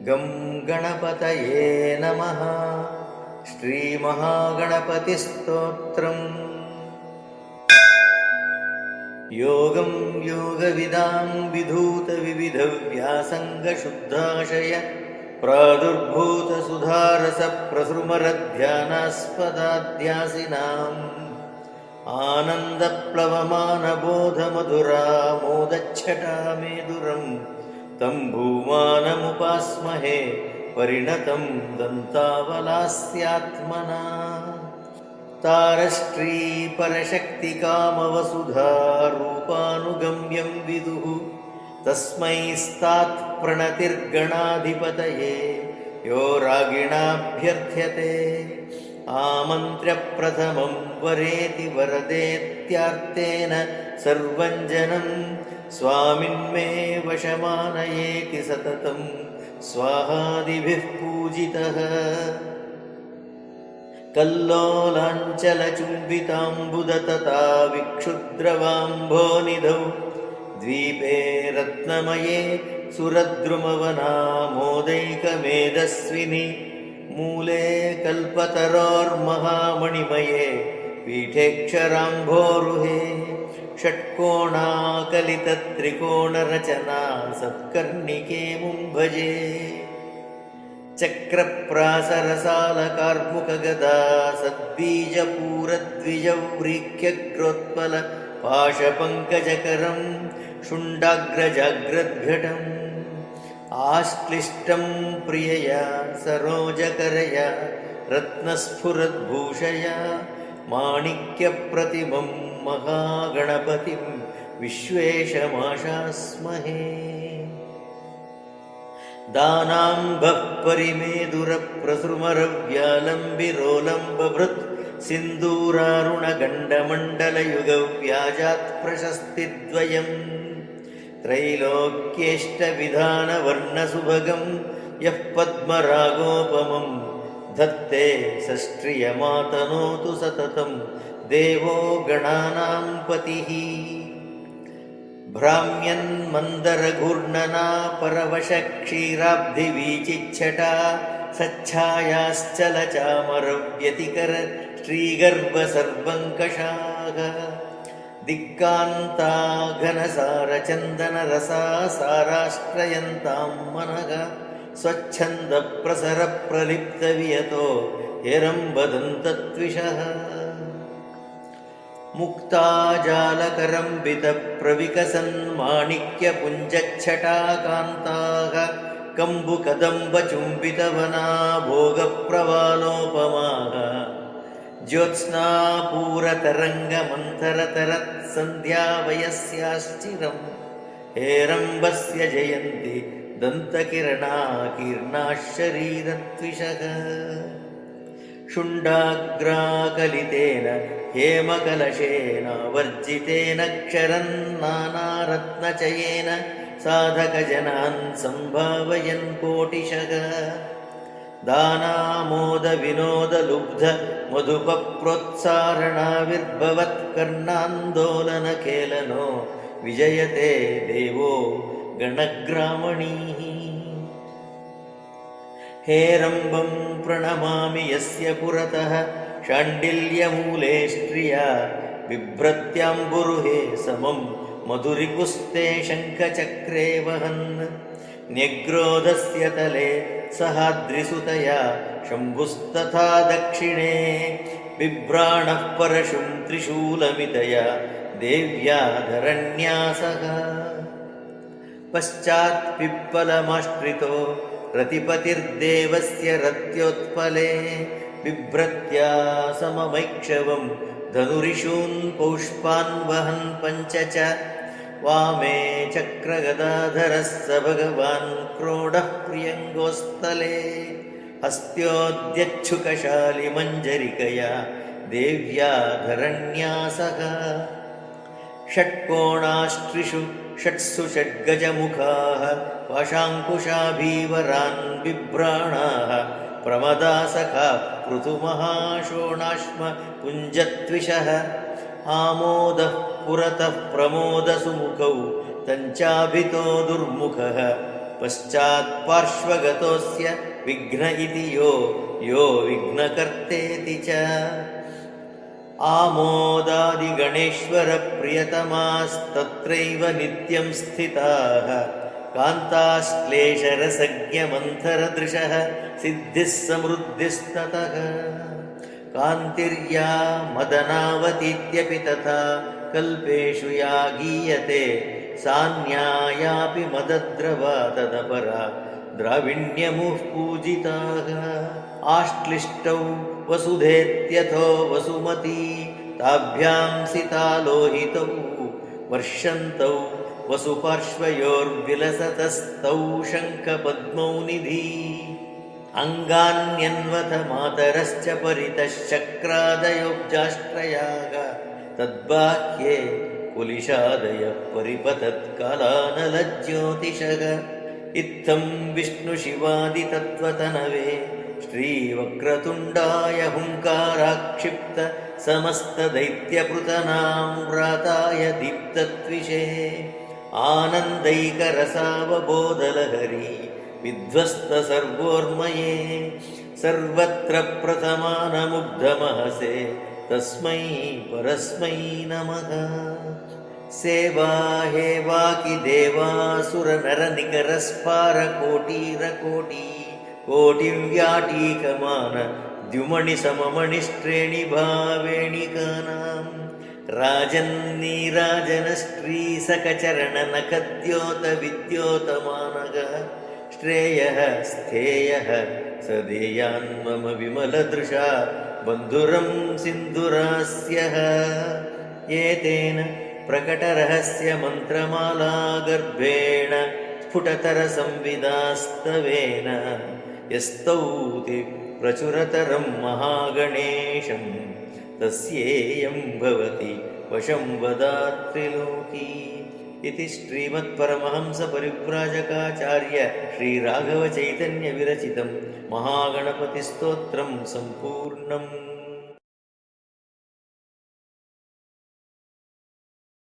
गं गणपतये नमः। श्रीमहागणपतिस्तोत्रम्। योगं योगविदां विधूतविविधव्यासङ्गशुद्धाशय प्रादुर्भूतसुधारसप्रसृमरध्यानास्पदाध्यासिनाम् आनन्दप्लवमानबोधमधुरामोदच्छटामेदुरं तं भूमानमुपास्महे परिणतं दन्तावलास्यात्मना। तारश्रीपरशक्तिकामवसुधारूपानुगम्यं विदुः तस्मै स्तात्प्रणतिर्गणाधिपतये यो रागिणाभ्यर्थ्यते। आमन्त्र्य प्रथमं वरेति वरदेत्यार्तेन सर्वं जनं स्वामिन्मे वशमानयेति सततं स्वाहादिभिः पूजितः। कल्लोलाञ्चलचुम्बिताम्बुदतता विक्षुद्रवाम्भोनिधौ द्वीपे रत्नमये सुरद्रुमवनामोदैकमेधस्विनि मूले कल्पतरोर्महामणिमये पीठेक्षराम्भोरुहे षट्कोणाकलितत्रिकोणरचना सत्कर्णिके मुं भजे। चक्रप्रासरसालकार्मुकगदा सद्बीजपूरद्विजव्रीख्यग्रोत्पल पाशपङ्कजकरं शुण्डाग्रजाग्रद्घटम् आश्लिष्टं प्रियया सरोजकरया रत्नस्फुरद्भूषया माणिक्यप्रतिमं महागणपतिं विश्वेशमाशास्महे। दानाम्भः परिमेदुरप्रसृमरव्यालम्बिरोलम्बभृत् सिन्दूरारुणगण्डमण्डलयुगव्याजात् प्रशस्तिद्वयम् त्रैलोक्येष्टविधानवर्णसुभगं यः पद्मरागोपमं धत्ते सष्ट्रियमातनोतु सततं देवो गणानां पतिः। भ्राम्यन्मन्दरघूर्णना परवशक्षीराब्धिवीचिच्छटा सच्छायाश्चलचामरव्यतिकर श्रीगर्भसर्वङ्कषाः दिक्कान्ता घनसारचन्दनरसा साराश्रयन्तां मनः स्वच्छन्दप्रसरप्रलिप्तवियतो यरम्बदन्तत्विषः। मुक्ताजालकरम्बितप्रविकसन्माणिक्यपुञ्जच्छटाकान्ताः कम्बुकदम्बचुम्बितवना भोगप्रवालोपमाः ज्योत्स्नापूरतरङ्गमन्थरतरत्सन्ध्यावयस्याश्चिरं हेरम्बस्य जयन्ति दन्तकिरणाकीर्णाः शरीरत्विषः। शुण्डाग्राकलितेन हेमकलशेनावर्जितेन क्षरन् नानारत्नचयेन साधकजनान् सम्भावयन् कोटिशः। दानामोदविनोदलुब्ध मधुपप्रोत्सारणाविर्भवत्कर्णान्दोलनखेलनो विजयते देवो गणग्रामणीः। हेरम्बं प्रणमामि यस्य पुरतः शाण्डिल्यमूले स्त्रिया बिभ्रत्याम्बुरुहे समं मधुरिपुस्ते शङ्खचक्रे वहन् न्यग्रोधस्य तले सहाद्रिसुतया शम्भुस्तथा दक्षिणे बिभ्राणः परशुं त्रिशूलमितया देव्या धरण्यासः। पश्चात्पिप्पलमाश्रितो रतिपतिर्देवस्य रत्योत्पले बिभ्रत्या सममैक्षवं धनुरिषून् पौष्पान् वहन् पञ्च च वामे चक्रगदाधरः स भगवान् क्रोडः प्रियङ्गोस्तले हस्त्योद्यच्छुकशालिमञ्जरिकया देव्या धरण्यासः। षट्कोणास्त्रिषु षट्सु षड्गजमुखाः पाशाङ्कुशाभीवरान् बिभ्राणाः प्रमदासखा पृथुमहाशोणाश्म पुञ्जत्विषः। आमोदः पुरतः प्रमोदसुमुखौ तञ्चाभितो दुर्मुखः पश्चात्पार्श्वगतोऽस्य विघ्न इति यो विघ्नकर्तेति च आमोदादिगणेश्वरप्रियतमास्तत्रैव नित्यं स्थिताः कान्ताश्लेषरसज्ञमन्थरदृशः सिद्धिः समृद्धिस्ततः कान्तिर्या मदनावतीत्यपि तथा कल्पेषु या गीयते सान्यायापि मदद्रवा तदपरा द्राविण्यमुः पूजिताः आश्लिष्टौ वसुधेत्यथो वसुमती ताभ्यां सितालोहितौ वर्षन्तौ वसुपार्श्वयोर्विलसतस्तौ शङ्खपद्मौ निधि अङ्गान्यन्वथ मातरश्च परितः शक्रादयोब्जाश्रयाः तद्बाह्ये कुलिशादयः परिपतत्कालानलज्योतिषः इत्थं विष्णुशिवादितत्त्वतनवे श्रीवक्रतुण्डाय हुङ्काराक्षिप्त समस्तदैत्यपृतनां व्राताय दीप्तत्विषे आनन्दैकरसावबोधलहरी विध्वस्तसर्वोर्मये सर्वत्र प्रथमानमुग्धमहसे तस्मै परस्मै नमः सेवा हेवाकि देवासुरनरनिकरस्पारकोटीरकोटी कोटिव्याटीकमान द्युमणिसममणिश्रेणिभावेणिकानां राजन्नीराजनश्रीसकचरणनखद्योतविद्योतमानः श्रेयः स्थेयः सदेयान् मम विमलदृशा बन्धुरं सिन्धुरास्यः एतेन प्रकटरहस्यमन्त्रमाला गर्भेण स्फुटतरसंविदास्तवेन यस्तौति प्रचुरतरं महागणेशं तस्येयं भवति वशं वदात्रिलोकी इति श्रीमत्परमहंसपरिव्राजकाचार्य श्रीराघवचैतन्यविरचितं महागणपतिस्तोत्रं सम्पूर्णम्।